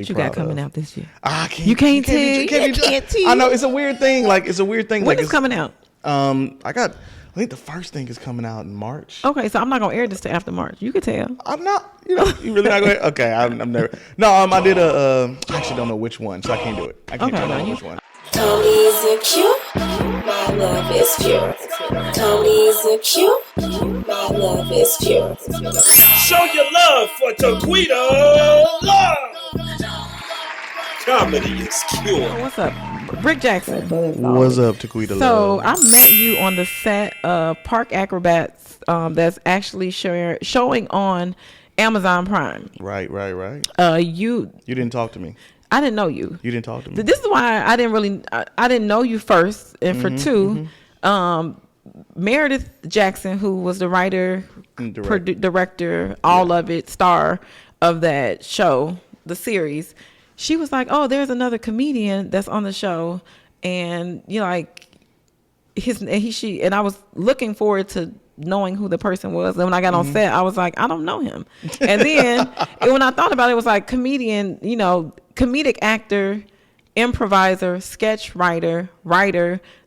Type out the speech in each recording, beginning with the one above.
What you got coming out this year? I can't. You can't tell. You can't tell. I know it's a weird thing. Like it's a weird thing. When like is coming out? I think the first thing is coming out in March. Okay, so I'm not gonna air this till after March. You can tell. I'm not. You really not going. Okay, I'm never. No, I did a. I actually don't know which one, so I can't do it. I can't tell you which one. Tony's a cute, my love is pure. Tony's a cute, my love is pure. Show your love for Taquita Love. Comedy is cute. What's up, Rick Jackson? What's up, Taquita Love? So I met you on the set of Park Acrobats. That's actually showing on Amazon Prime. Right. You didn't talk to me. I didn't know you. You didn't talk to me. This is why I didn't know you first, and for two, Meredith Jackson, who was the writer, director, all of it, star of that show, the series. She was like, "Oh, there's another comedian that's on the show," and like and I was looking forward to knowing who the person was. And when I got on set, I was like, I don't know him. And then when I thought about it, it was like comedian, comedic actor, improviser, sketch writer.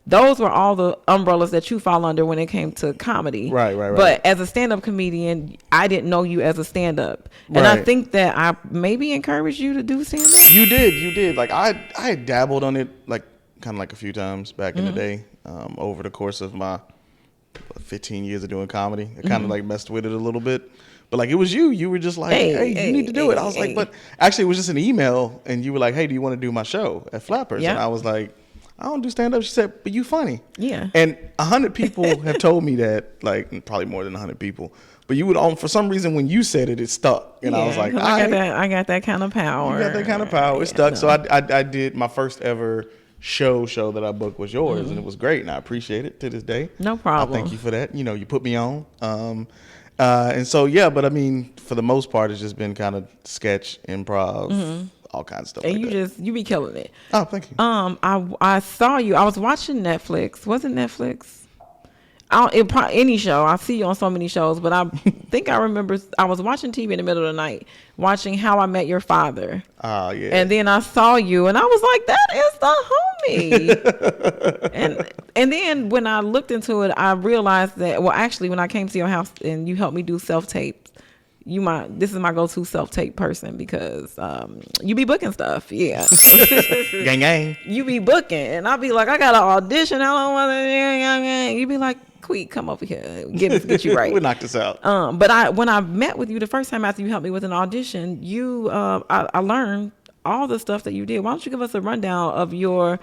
Those were all the umbrellas that you fall under when it came to comedy. Right. But as a stand-up comedian, I didn't know you as a stand-up. And I think that I maybe encouraged you to do stand-up. You did. Like I dabbled on it like kind of like a few times back in the day, over the course of my 15 years of doing comedy. I kind of like messed with it a little bit. But like it was you were just like, hey, you need to do it. I was like, but actually it was just an email and you were like, hey, do you want to do my show at Flappers? And I was like, I don't do stand up. She said, but you funny. Yeah. And 100 people have told me that, like probably more than 100 people. But you would for some reason when you said it, it stuck. And I was like, I got that kind of power. You got that kind of power. It stuck. No. So I did my first ever show that I booked was yours, and it was great, and I appreciate it to this day. No problem. I thank you for that. You put me on. And so but I mean, for the most part, it's just been kind of sketch, improv, all kinds of stuff. And you be killing it. Oh, thank you. I saw you. I was watching Netflix. Was it Netflix? Any show. I see you on so many shows, but I think I remember I was watching TV in the middle of the night, watching How I Met Your Father. Oh, yeah. And then I saw you, and I was like, that is the homie. and then when I looked into it, I realized that, well, actually, when I came to your house and you helped me do self-tape, this is my go-to self-tape person because you be booking stuff. Yeah. Gang. You be booking, and I'll be like, I got an audition. I don't want to. You be like, Queek, come over here, get you right. We'll knock this out. But when I met with you the first time after you helped me with an audition, I learned all the stuff that you did. Why don't you give us a rundown of your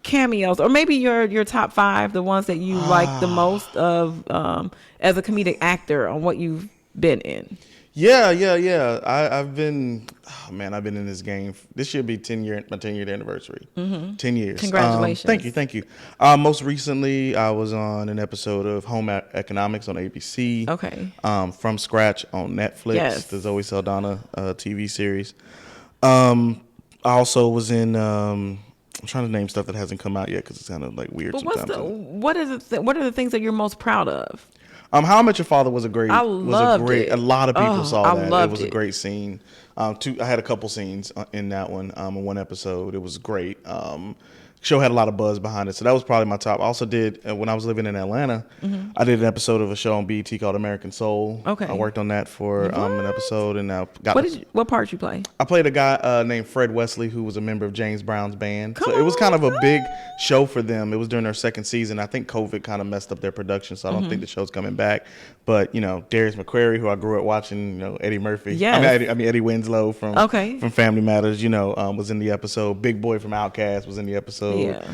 cameos, or maybe your top 5, the ones that you like the most of as a comedic actor, on what you've been in. Yeah. I've been in this game. This should be my 10-year anniversary. 10 years. Congratulations. Thank you. Most recently, I was on an episode of Home Economics on ABC. Okay. From Scratch on Netflix. Yes. The Zoe Saldana TV series. I also was in. I'm trying to name stuff that hasn't come out yet because it's kind of like weird sometimes. What are the things that you're most proud of? How I Met Your Father was a great. I loved it. A lot of people saw that. Loved it was a great scene. I had a couple scenes in that one. In one episode, it was great. Show had a lot of buzz behind it, so that was probably my top. I also did when I was living in Atlanta. I did an episode of a show on BET called American Soul. Okay, I worked on that for an episode, and I got. What part did you play? I played a guy named Fred Wesley, who was a member of James Brown's band. It was kind of a big show for them. It was during their second season. I think COVID kind of messed up their production, so I don't think the show's coming back. But Darius McQuarrie, who I grew up watching, Eddie Murphy. Yes. I mean Eddie Winslow from Family Matters. Was in the episode. Big Boy from Outkast was in the episode. Yeah.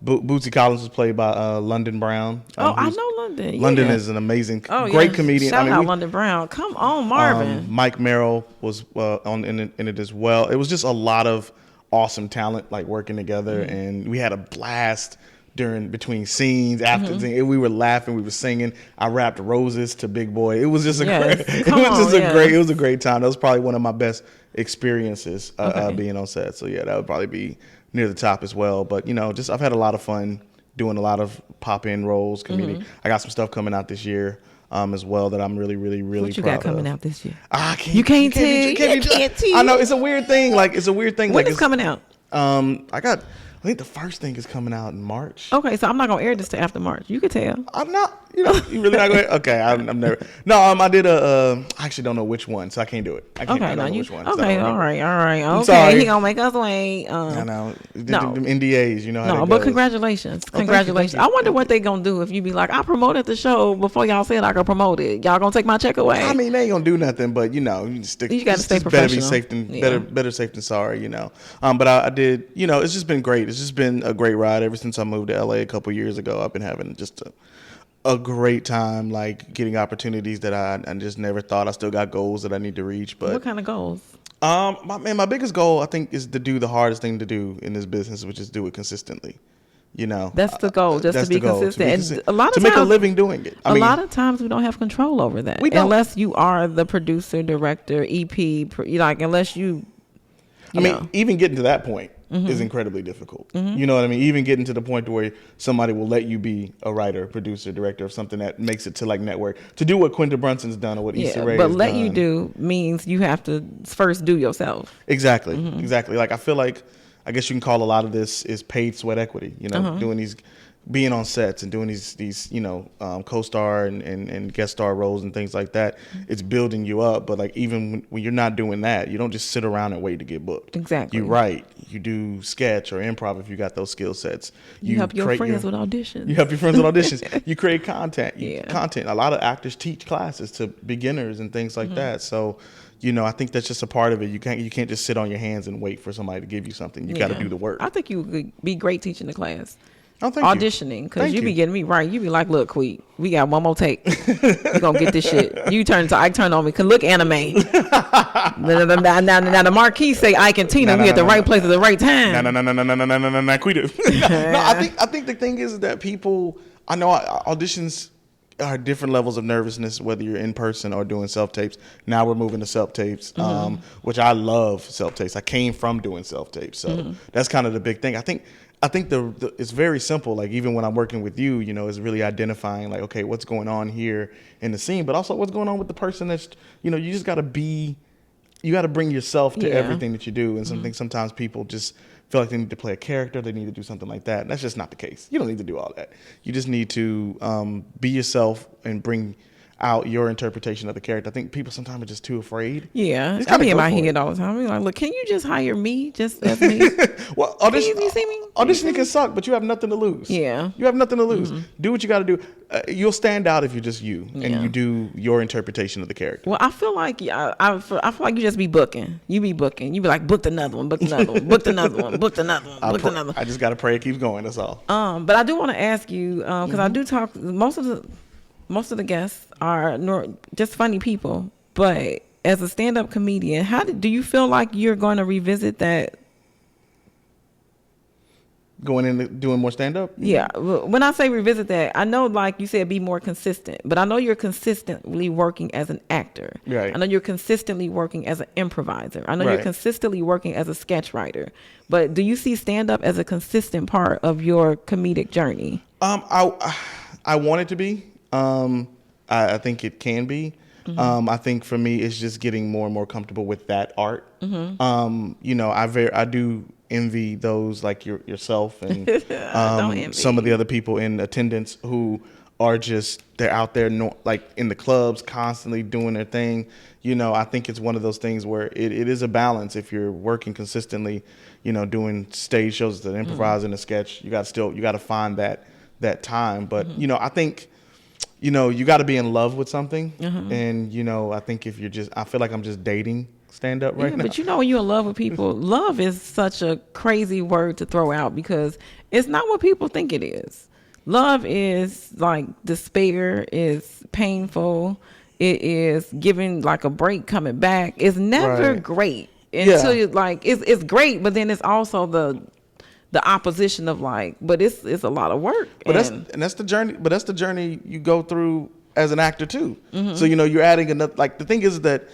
Bootsy Collins was played by London Brown. I know London. London is an amazing, great comedian. Shout out London Brown. Come on, Marvin. Mike Merrill was in it as well. It was just a lot of awesome talent like working together, and we had a blast between scenes after we were laughing, we were singing. I rapped Roses to Big Boy. It was just a great time. That was probably one of my best experiences being on set. So that would probably be near the top as well. But I've had a lot of fun doing a lot of pop-in roles, comedic. I got some stuff coming out this year. as well that I'm really What you proud got coming of. out this year? I can't. You can't tell. You can't tell. I know it's a weird thing. Like it's a weird thing. When like is coming out? I think the first thing is coming out in March. Okay, so I'm not gonna air this till after March. You could tell. I'm not. You really not going. Okay, I'm never. No, I did I actually don't know which one, so I can't do it. I don't know which one. Okay, all right. Okay, sorry. he gonna make us wait. I know. No. Them NDAs, you know how No, that but goes. congratulations. Thank Congratulations. you. I wonder what they gonna do if you be like, I promoted the show before y'all said I could promote it. Y'all gonna take my check away? I mean, they ain't gonna do nothing, but you stick. You gotta stay just better be professional. safe than better safe than sorry, But I did, it's just been great. It's just been a great ride ever since I moved to LA a couple years ago. I've been having just a great time, like getting opportunities that I just never thought. I still got goals that I need to reach. But What kind of goals? my biggest goal I think is to do the hardest thing to do in this business, which is do it consistently. That's the goal, just to be consistent. And a lot of to times, make a living doing it. A lot of times we don't have control over that. We don't. Unless you are the producer, director, EP, unless you know. Even getting to that point is incredibly difficult. You know what I mean? Even getting to the point where somebody will let you be a writer, producer, director of something that makes it to like network, to do what Quinta Brunson's done or what Issa Rae but has let done. you do means you have to first do yourself. Exactly. Like I feel like, I guess you can call a lot of this is paid sweat equity, doing these, being on sets and doing these co-star and guest star roles and things like that. It's building you up. But like even when you're not doing that, you don't just sit around and wait to get booked. Exactly. You write, you do sketch or improv if you got those skill sets. You help your friends with auditions. You help your friends with auditions. You create content. Content. A lot of actors teach classes to beginners and things like that. So, I think that's just a part of it. You can't just sit on your hands and wait for somebody to give you something. You got to do the work. I think you would be great teaching the class. Oh, thank Auditioning, because you be getting me right. You be like, look, Queet, we got one more take. You gonna get this shit. I turn on me. Can look anime. now the marquee say Ike and Tina. We at the right place at the right time. No, Quita. I think the thing is that people. I know auditions are different levels of nervousness, whether you're in person or doing self-tapes. Now we're moving to self-tapes, which I love self-tapes. I came from doing self-tapes, so that's kind of the big thing. I think it's very simple. Like even when I'm working with you, is really identifying like, okay, what's going on here in the scene, but also what's going on with the person that's, you just got to bring yourself to everything that you do. And sometimes people just feel like they need to play a character. They need to do something like that. And that's just not the case. You don't need to do all that. You just need to be yourself and bring out your interpretation of the character. I think people sometimes are just too afraid. Yeah, I be in my head all the time. I'm like, look, can you just hire me just as me? Well, you see me? Auditioning can suck, but you have nothing to lose. Yeah, you have nothing to lose. Do what you got to do. You'll stand out if you're just you and you do your interpretation of the character. Well, I feel like I feel like you just be booking. You be booking. You be like, booked another one, booked another one, booked another one, booked another one, booked another one. I just got to pray it keeps going. That's all. But I do want to ask you because I do talk. Most of the guests are just funny people. But as a stand-up comedian, do you feel like you're going to revisit that? Going into doing more stand-up? Yeah. When I say revisit that, I know, like you said, be more consistent. But I know you're consistently working as an actor. Right. I know you're consistently working as an improviser. I know you're consistently working as a sketch writer. But do you see stand-up as a consistent part of your comedic journey? I want it to be. I think it can be. I think for me, it's just getting more and more comfortable with that art. I do envy those like yourself and some of the other people in attendance who are they're out there like in the clubs constantly doing their thing. I think it's one of those things where it is a balance. If you're working consistently, doing stage shows that improvise in a sketch, you got to find that time. But I think you got to be in love with something. And I think if I feel like I'm just dating stand up right now. But when you're in love with people, love is such a crazy word to throw out because it's not what people think it is. Love is like despair, is painful, it is giving like a break coming back. It's never great until you it's great, but then it's also the opposition of but it's a lot of work. But that's the journey. But that's the journey you go through as an actor too. So you're adding another. Like the thing is that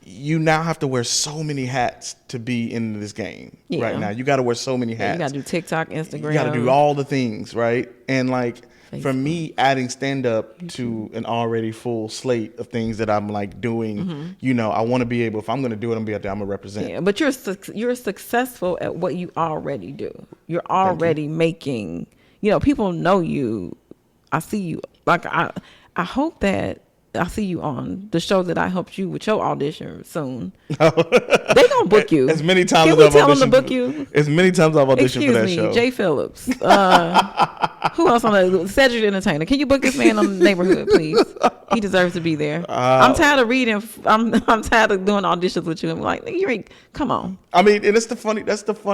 you now have to wear so many hats to be in this game right now. You got to wear so many hats. You got to do TikTok, Instagram. You got to do all the things, right? And for me, adding stand-up to an already full slate of things that I'm like doing, I want to be able, if I'm going to do it, I'm going to be out there, I'm going to represent. Yeah, but you're successful at what you already do. You're already making, people know you. I see you. Like, I hope that I see you on the show that I helped you with your audition soon. They gonna book you as many times. Can we tell them to book you? As many times I've auditioned for that show. Jay Phillips. Who else on the Cedric the Entertainer? Can you book this man on the Neighborhood, please? He deserves to be there. I'm tired of reading. I'm tired of doing auditions with you. I'm like, you ain't. Come on. I mean, and that's the funny.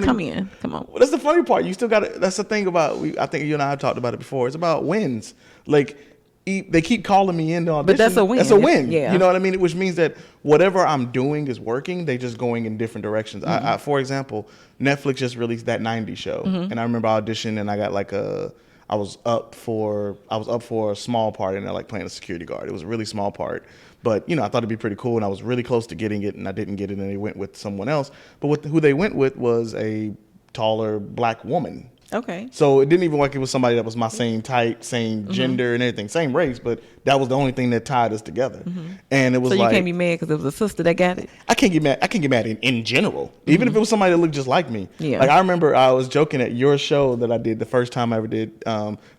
Come in. Come on. That's the funny part. You still got to. That's the thing about. I think you and I have talked about it before. It's about wins. Like, they keep calling me in to audition. But that's a win. That's a win. Yeah. You know what I mean? Which means that whatever I'm doing is working. They just going in different directions. I, for example, Netflix just released that 90s show, and I remember auditioning, and I got like I was up for a small part in there, like playing a security guard. It was a really small part, but I thought it'd be pretty cool, and I was really close to getting it, and I didn't get it, and they went with someone else. But who they went with was a taller black woman. Okay. So it didn't even like it was somebody that was my same type, same gender and everything, same race, but that was the only thing that tied us together. And it was so you like, can't be mad because it was a sister that got it? I can't get mad. I can't get mad in general, even if it was somebody that looked just like me. Yeah. Like I remember I was joking at your show that I did the first time I ever did,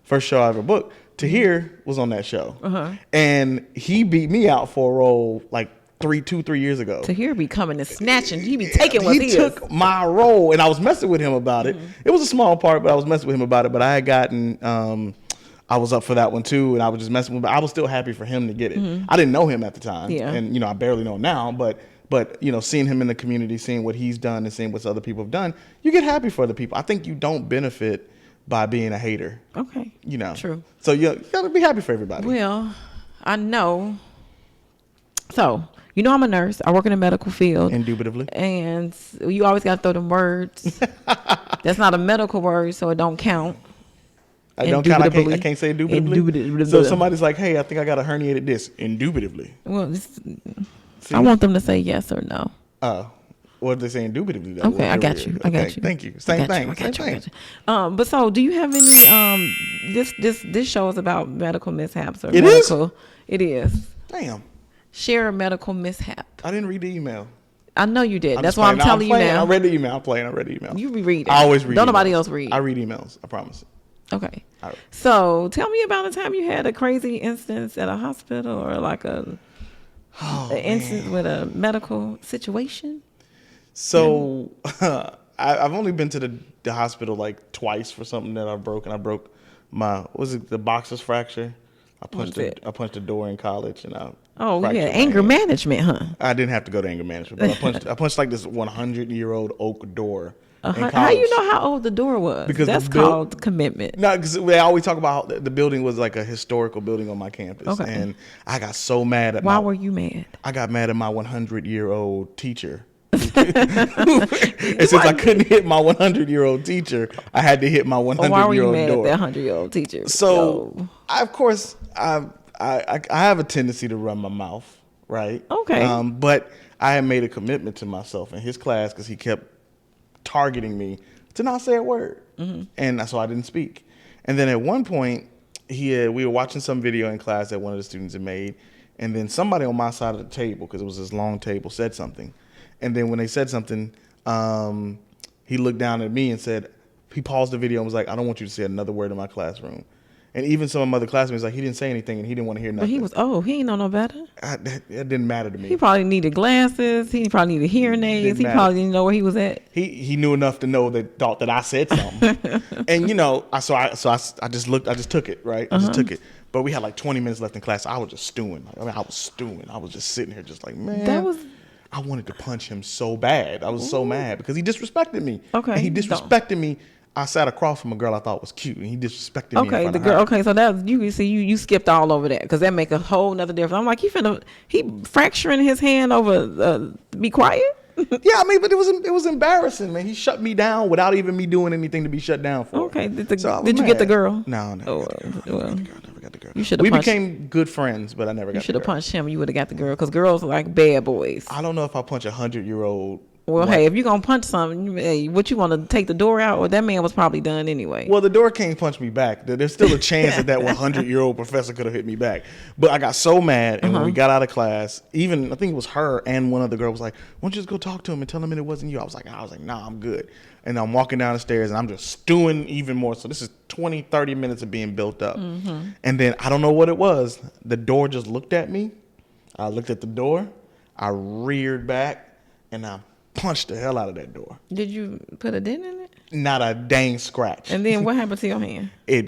first show I ever booked. Tahir was on that show, and he beat me out for a role like 3 years ago. Tahir be coming and snatching. He be taking what he took my role, and I was messing with him about it. It was a small part, but I was messing with him about it. But I had gotten, I was up for that one too, and I was just messing with him. I was still happy for him to get it. I didn't know him at the time, and I barely know him now. But seeing him in the community, seeing what he's done, and seeing what other people have done, you get happy for other people. I think you don't benefit by being a hater. Okay. True. So you gotta be happy for everybody. Well, I know. So. I'm a nurse. I work in the medical field. Indubitably. And you always got to throw them words. That's not a medical word, so it don't count. I don't count. I can't say indubitably. So if somebody's like, hey, I think I got a herniated disc. Indubitably. Well, I want them to say yes or no. What did they say indubitably? Though? Okay, I got you. Thank you. Same thing. I got you. But so do you have any, this show is about medical mishaps or medical. It is. Damn. Share a medical mishap. I didn't read the email. I know you did. That's why I'm telling you now. I read the email. I read the email. You read it. I always read. Don't nobody else read. I read emails. I promise. Okay. So tell me about the time you had a crazy instance at a hospital or like an instance with a medical situation. So I've only been to the hospital like twice for something that I broke, and I broke the boxer's fracture. I punched a door in college, and anger management, huh? I didn't have to go to anger management, but I punched like this 100-year-old oak door. How you know how old the door was? Because that's called commitment. No, because we always talk about how the building was like a historical building on my campus, and I got so mad at. Why were you mad? I got mad at my 100-year-old teacher. And since I couldn't hit my 100-year-old teacher, I had to hit my 100-year-old door. Why were you mad at that 100-year-old teacher? So, of course, I have a tendency to run my mouth, right? Okay. But I had made a commitment to myself in his class because he kept targeting me to not say a word, and so I didn't speak. And then at one point, we were watching some video in class that one of the students had made, and then somebody on my side of the table, because it was this long table, said something. And then when they said something, he looked down at me and said, he paused the video and was like, I don't want you to say another word in my classroom. And even some of my other classmates, like, he didn't say anything and he didn't want to hear nothing. But he ain't know no better. It didn't matter to me. He probably needed glasses. He probably needed hearing aids. He probably didn't know where he was at. He knew enough to know thought that I said something. And I just took it, right? I just took it. But we had like 20 minutes left in class. I was just stewing. I was stewing. I was just sitting here just like, man. I wanted to punch him so bad. I was so mad because he disrespected me. Okay. And he disrespected me. I sat across from a girl I thought was cute, and he disrespected me. Okay, the girl. Okay, so that you see, you skipped all over that because that make a whole nother difference. I'm like, he fracturing his hand over. Be quiet. Yeah, I mean, but it was embarrassing, man. He shut me down without even me doing anything to be shut down for. Okay, did you get the girl? No, never got the girl. You should. We became good friends, but I never got. You should have punched him. You would have got the girl because girls are like bad boys. I don't know if I punch a 100-year-old Well, hey, if you're going to punch something, hey, what you want to take the door out? Or that man was probably done anyway. Well, the door can't punch me back. There's still a chance that 100-year-old professor could have hit me back. But I got so mad, and when we got out of class, even I think it was her and one other girl was like, "Why don't you just go talk to him and tell him it wasn't you?" I was like, "Nah, I'm good." And I'm walking down the stairs, and I'm just stewing even more. So this is 20, 30 minutes of being built up. And then I don't know what it was. The door just looked at me. I looked at the door. I reared back, and I punched the hell out of that door. Did you put a dent in it? Not a dang scratch. And then what happened to your hand? I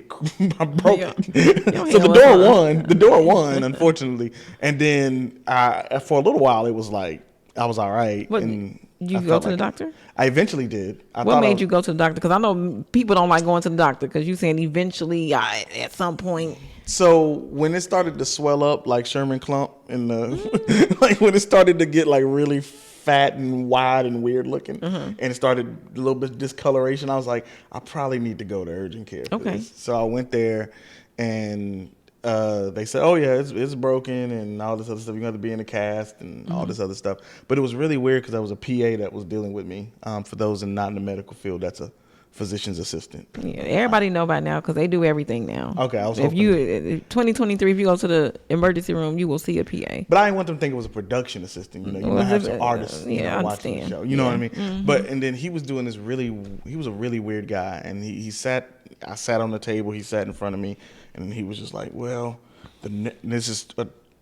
broke it. So the door won. The door won, unfortunately. And then for a little while, it was like I was all right. What, and you go to the doctor? I eventually did. What made you go to the doctor? Because I know people don't like going to the doctor because you saying eventually at some point. So when it started to swell up like Sherman Clump in the like when it started to get like really fat and wide and weird looking, and it started a little bit discoloration, I was like, I probably need to go to urgent care. Okay. So I went there, and they said, "Oh yeah, it's broken and all this other stuff. You're going to have to be in a cast and all this other stuff." But it was really weird because I was a PA that was dealing with me. For those not in the medical field, that's a physician's assistant. Yeah, everybody know by now because they do everything now. Okay, I was if hoping. you 2023, if you go to the emergency room, you will see a PA. But I didn't want them to think it was a production assistant. You know, you might have some artists watching the show. You know what I mean? But and then he was doing this he was a really weird guy, and I sat on the table, he sat in front of me, and he was just like, "Well,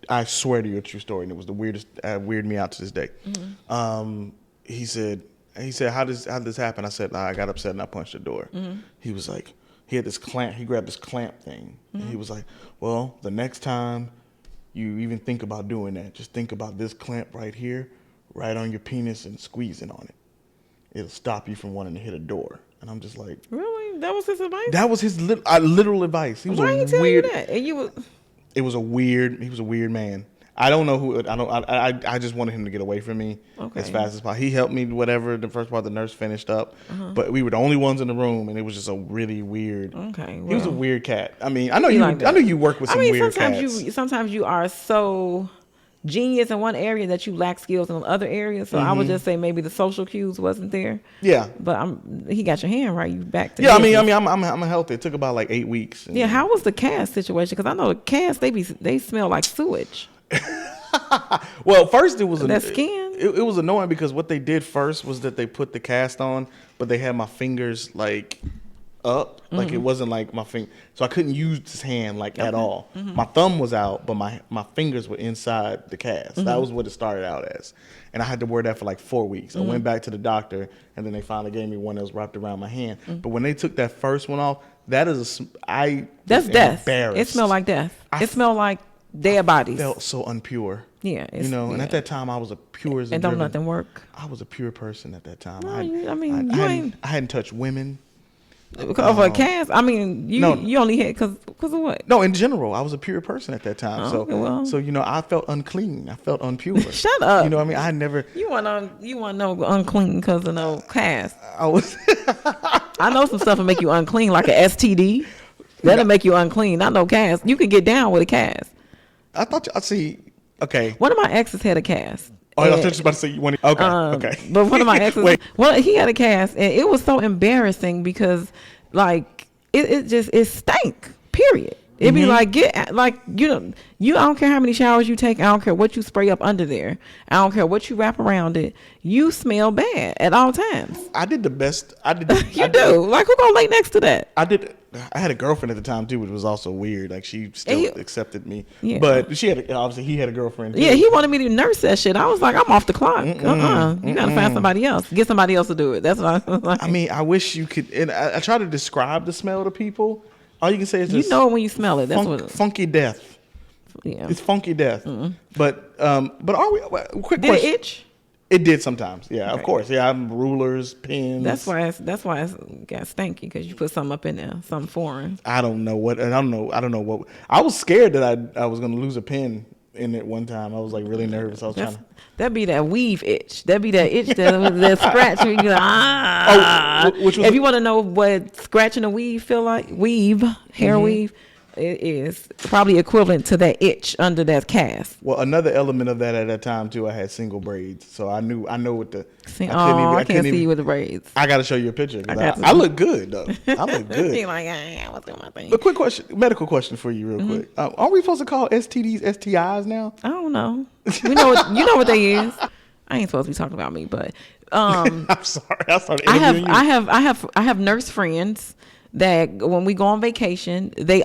I swear to you, a true story," and it was the weirdest, weirded me out to this day. He said, how did this happen? I said, I got upset and I punched the door. He was like, he had this clamp. He grabbed this clamp thing. And he was like, well, the next time you even think about doing that, just think about this clamp right here, right on your penis, and squeezing on it. It'll stop you from wanting to hit a door. And I'm just like, really? That was his advice? That was his literal advice. He was Why he tell you that? And you was... He was a weird man. I don't know who. I just wanted him to get away from me as fast as possible. He helped me, whatever. The first part, the nurse finished up, but we were the only ones in the room, and it was just a really weird. Okay, well, he was a weird cat. I mean, I know you. I know you work with some weird cats. Sometimes you are so genius in one area that you lack skills in other areas. So I would just say maybe the social cues wasn't there. Yeah, but he got your hand right. You back to yeah. I mean, I'm healthy. It took about like 8 weeks. Yeah, how was the cast situation? Because I know the cast they smell like sewage. Well, first it was that skin. It was annoying because what they did first was that they put the cast on, but they had my fingers like up, like it wasn't like my finger, so I couldn't use this hand like at all. My thumb was out, but my fingers were inside the cast. That was what it started out as, and I had to wear that for like 4 weeks. I went back to the doctor, and then they finally gave me one that was wrapped around my hand. But when they took that first one off, that's death. It smelled like death. It smelled like dead bodies. Felt so unpure. Yeah, and at that time I was a pure as and don't nothing work. I was a pure person at that time. No, I hadn't touched women. Of a cast? I mean, you only had because of what? No, in general, I was a pure person at that time. So I felt unclean. I felt unpure. Shut up. You know what I mean? I never. You want no unclean because of no cast. I was. I know some stuff will make you unclean, like an STD. That'll make you unclean. Not no cast. You can get down with a cast. I thought I see. Okay. One of my exes had a cast. Oh, I was just about to say you wanted. Okay. Okay. But one of my exes, he had a cast, and it was so embarrassing because, like, it stank. Period. It'd be like I don't care how many showers you take. I don't care what you spray up under there. I don't care what you wrap around it. You smell bad at all times. I did the best. You do. Like, who gonna lay next to that? I had a girlfriend at the time too, which was also weird. Like, she still accepted me, but he had a girlfriend too. Yeah, he wanted me to nurse that shit. I was like, I'm off the clock. You gotta find somebody else. Get somebody else to do it. That's what I was like. I mean, I wish you could. And I try to describe the smell to people. All you can say is just, you know it when you smell it. That's what funky death. Yeah, it's funky death. But are we? Quick did question. It itch? It did sometimes. Yeah, okay. Of course. Yeah, I'm rulers, pins. That's why it's got stanky because you put something up in there, something foreign. I don't know what. I don't know what. I was scared that I was gonna lose a pin in it one time. I was like really nervous. I was trying to. That'd be that weave itch. That'd be that itch that scratch. Where you which was, if you want to know what scratching a weave feel like, hair weave. it is probably equivalent to that itch under that cast. Well, another element of that at that time too, I had single braids, so I know what the. I can't see you with the braids. I got to show you a picture. I look good though. I look good. He like, what's my thing? But quick question, medical question for you, real quick. Aren't we supposed to call STDs STIs now? I don't know. You know what they is. I ain't supposed to be talking about me, but I'm sorry. I have nurse friends that when we go on vacation, they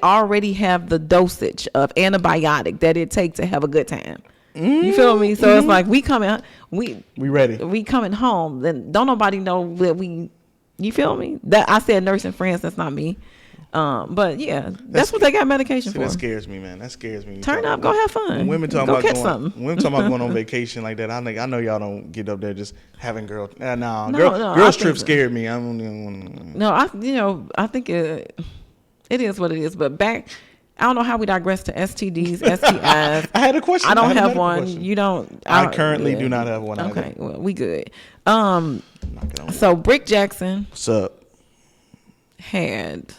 already have the dosage of antibiotic that it takes to have a good time. You feel me? So it's like we ready. We coming home, then don't nobody know that we. You feel me? That I said nursing friends. That's not me. But yeah, that's what they got medication for. That scares me, man. That scares me. Turn up, go have fun. When women talking about going on vacation like that, I know y'all don't get up there just having girls. Girls trip scared me. I think it is what it is. But back, I don't know how we digress to STDs, STIs. I had a question. I don't have one. Question. You don't. I currently do not have one. Okay, well, we good. So Brick Jackson. What's up? Had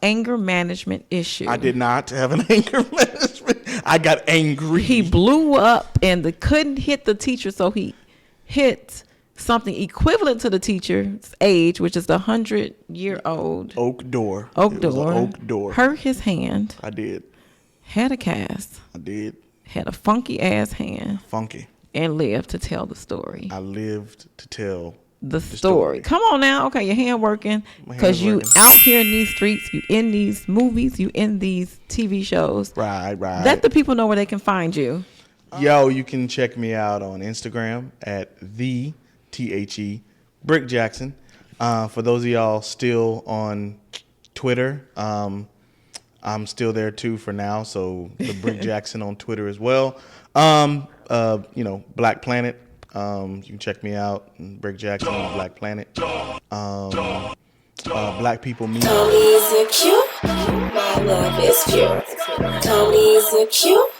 anger management issue. I did not have an anger management. I got angry. He blew up and couldn't hit the teacher, so he hit something equivalent to the teacher's age, which is the 100-year-old oak door. Oak door. Hurt his hand. I did. Had a cast. I did. Had a funky ass hand. Funky. And lived to tell the story. I lived to tell the story. Come on now. Okay, your hand working. Because you out here in these streets, you in these movies, you in these TV shows. Right. Let the people know where they can find you. Yo, you can check me out on Instagram at THE Brick Jackson. For those of y'all still on Twitter, I'm still there too for now. So the Brick Jackson on Twitter as well. Black Planet. You can check me out, Brick Jackson on Black Planet. Black People Meet. Tony's a cute, my love is pure. Tony's a cute,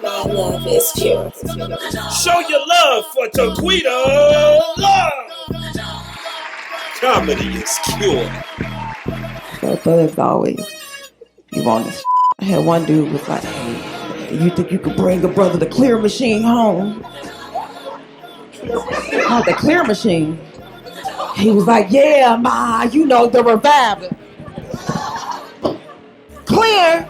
my love is pure. Show your love for Taquita Love. Comedy is cure. So as always, you want this. I had one dude was like, "Hey, you think you could bring a brother the clear machine home?" Oh, the clear machine. He was like, "Yeah, ma, the reviver. Clear."